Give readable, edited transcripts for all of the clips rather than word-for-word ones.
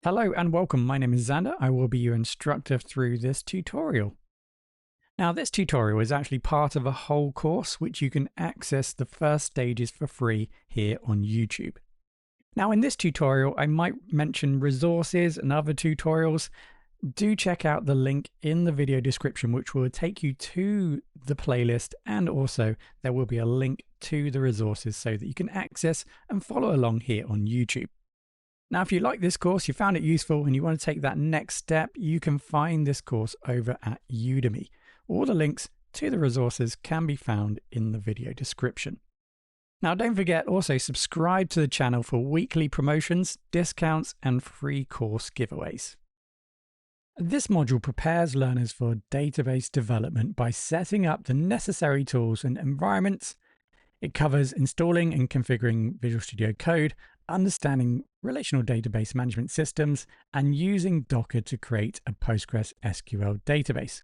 Hello and welcome. My name is Xander. I will be your instructor through this tutorial. Now, this tutorial is actually part of a whole course which you can access the first stages for free here on YouTube. Now, in this tutorial, I might mention resources and other tutorials. Do check out the link in the video description, which will take you to the playlist, and also there will be a link to the resources so that you can access and follow along here on YouTube. Now, if you like this course, you found it useful, and you want to take that next step, you can find this course over at Udemy. All the links to the resources can be found in the video description. Now, don't forget also subscribe to the channel for weekly promotions, discounts, and free course giveaways. This module prepares learners for database development by setting up the necessary tools and environments. It covers installing and configuring Visual Studio Code, understanding relational database management systems, and using Docker to create a PostgreSQL database.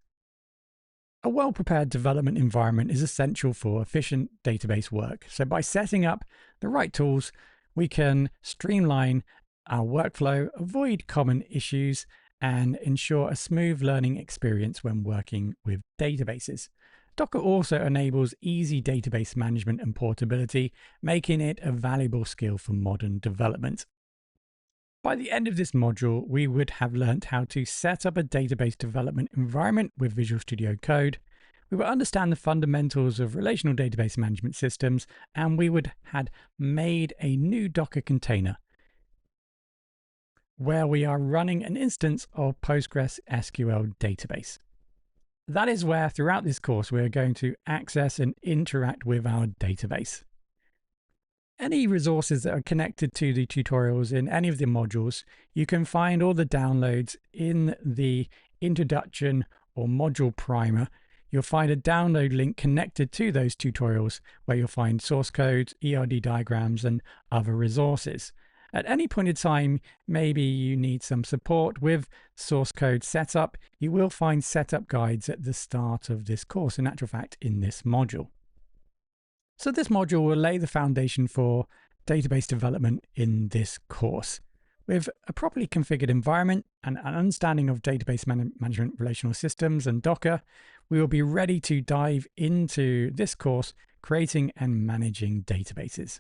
A well-prepared development environment is essential for efficient database work. So by setting up the right tools, we can streamline our workflow, avoid common issues, and ensure a smooth learning experience when working with databases. Docker also enables easy database management and portability, making it a valuable skill for modern development. By the end of this module, we would have learnt how to set up a database development environment with Visual Studio Code. We would understand the fundamentals of relational database management systems, and we would have made a new Docker container where we are running an instance of PostgreSQL database. That is where, throughout this course, we are going to access and interact with our database. Any resources that are connected to the tutorials in any of the modules, you can find all the downloads in the introduction or module primer. You'll find a download link connected to those tutorials where you'll find source codes, ERD diagrams, and other resources. At any point in time, maybe you need some support with source code setup. You will find setup guides at the start of this course, in actual fact, in this module. So this module will lay the foundation for database development in this course. With a properly configured environment and an understanding of database management relational systems and Docker, we will be ready to dive into this course, creating and managing databases.